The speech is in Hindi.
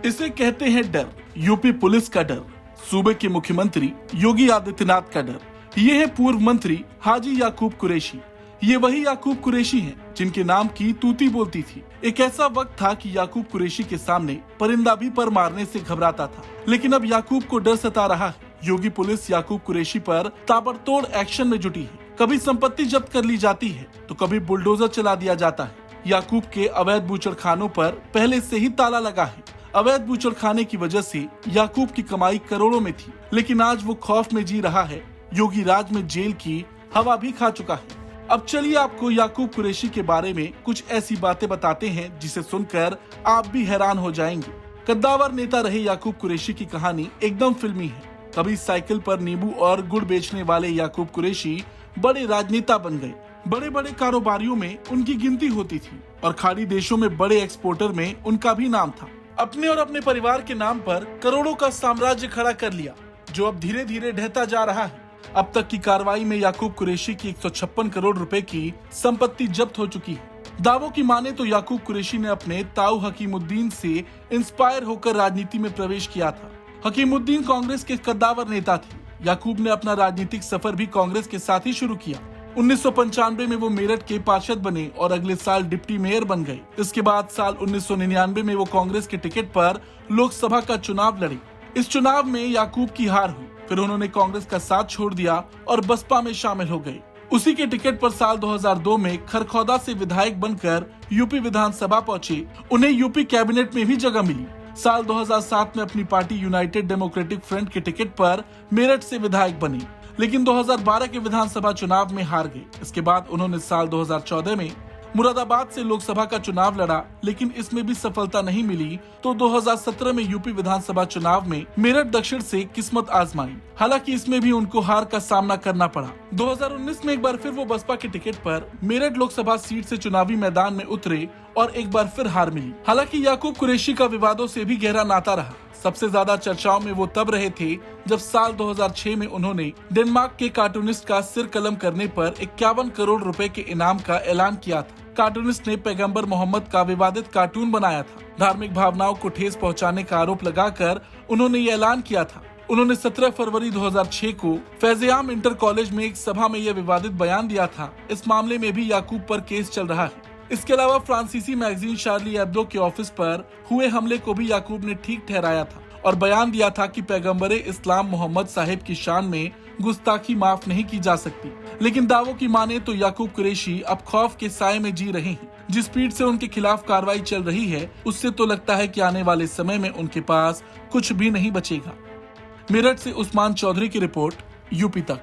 इसे कहते हैं डर। यूपी पुलिस का डर, सूबे के मुख्यमंत्री योगी आदित्यनाथ का डर। ये है पूर्व मंत्री हाजी याकूब कुरैशी। ये वही याकूब कुरैशी हैं जिनके नाम की तूती बोलती थी। एक ऐसा वक्त था कि याकूब कुरैशी के सामने परिंदा भी पर मारने से घबराता था, लेकिन अब याकूब को डर सता रहा है। योगी पुलिस याकूब कुरैशी पर ताबड़तोड़ एक्शन में जुटी है। कभी संपत्ति जब्त कर ली जाती है तो कभी बुलडोजर चला दिया जाता है। याकूब के अवैध बूचड़खानों पर पहले से ही ताला लगा है। अवैध बूचड़खाने की वजह से याकूब की कमाई करोड़ों में थी, लेकिन आज वो खौफ में जी रहा है। योगी राज में जेल की हवा भी खा चुका है। अब चलिए आपको याकूब कुरैशी के बारे में कुछ ऐसी बातें बताते हैं जिसे सुनकर आप भी हैरान हो जाएंगे। कद्दावर नेता रहे याकूब कुरैशी की कहानी एकदम फिल्मी है। कभी साइकिल पर नींबू और गुड़ बेचने वाले याकूब कुरैशी बड़े राजनेता बन गए। बड़े बड़े कारोबारियों में उनकी गिनती होती थी और खाड़ी देशों में बड़े एक्सपोर्टर में उनका भी नाम था। अपने और अपने परिवार के नाम पर करोड़ों का साम्राज्य खड़ा कर लिया, जो अब धीरे धीरे ढहता जा रहा है। अब तक की कार्रवाई में याकूब कुरैशी की 156 करोड़ रुपए की संपत्ति जब्त हो चुकी है। दावों की माने तो याकूब कुरैशी ने अपने ताऊ हकीमुद्दीन से इंस्पायर होकर राजनीति में प्रवेश किया था। हकीमुद्दीन कांग्रेस के कद्दावर नेता थे। याकूब ने अपना राजनीतिक सफर भी कांग्रेस के साथ ही शुरू किया। 1995 में वो मेरठ के पार्षद बने और अगले साल डिप्टी मेयर बन गए। इसके बाद साल 1999 में वो कांग्रेस के टिकट पर लोकसभा का चुनाव लड़े। इस चुनाव में याकूब की हार हुई। फिर उन्होंने कांग्रेस का साथ छोड़ दिया और बसपा में शामिल हो गए। उसी के टिकट पर साल 2002 में खरखौदा से विधायक बनकर यूपी विधानसभा पहुंचे। उन्हें यूपी कैबिनेट में भी जगह मिली। साल 2007 में अपनी पार्टी यूनाइटेड डेमोक्रेटिक फ्रंट के टिकट पर मेरठ से विधायक बने, लेकिन 2012 के विधानसभा चुनाव में हार गए। इसके बाद उन्होंने साल 2014 में मुरादाबाद से लोकसभा का चुनाव लड़ा, लेकिन इसमें भी सफलता नहीं मिली। तो 2017 में यूपी विधानसभा चुनाव में मेरठ दक्षिण से किस्मत आजमाई। हालांकि इसमें भी उनको हार का सामना करना पड़ा। 2019 में एक बार फिर वो बसपा के टिकट पर मेरठ लोकसभा सीट से चुनावी मैदान में उतरे और एक बार फिर हार मिली। हालांकि याकूब कुरैशी का विवादों से भी गहरा नाता रहा। सबसे ज्यादा चर्चाओं में वो तब रहे थे जब साल 2006 में उन्होंने डेनमार्क के कार्टूनिस्ट का सिर कलम करने पर 51 करोड़ रुपए के इनाम का ऐलान किया था। कार्टूनिस्ट ने पैगंबर मोहम्मद का विवादित कार्टून बनाया था। धार्मिक भावनाओं को ठेस पहुंचाने का आरोप लगाकर उन्होंने ये ऐलान किया था। उन्होंने 17 फरवरी 2006 को फैज़-ए-आम इंटर कॉलेज में एक सभा में यह विवादित बयान दिया था। इस मामले में भी याकूब पर केस चल रहा है। इसके अलावा फ्रांसीसी मैगजीन शार्ली एब्दो के ऑफिस पर हुए हमले को भी याकूब ने ठीक ठहराया था और बयान दिया था कि पैगंबरे इस्लाम मोहम्मद साहिब की शान में गुस्ताखी माफ नहीं की जा सकती। लेकिन दावों की माने तो याकूब कुरैशी अब खौफ के साए में जी रहे हैं। जिस स्पीड से उनके खिलाफ कार्रवाई चल रही है, उससे तो लगता है कि आने वाले समय में उनके पास कुछ भी नहीं बचेगा। मेरठ से उस्मान चौधरी की रिपोर्ट, यूपी तक।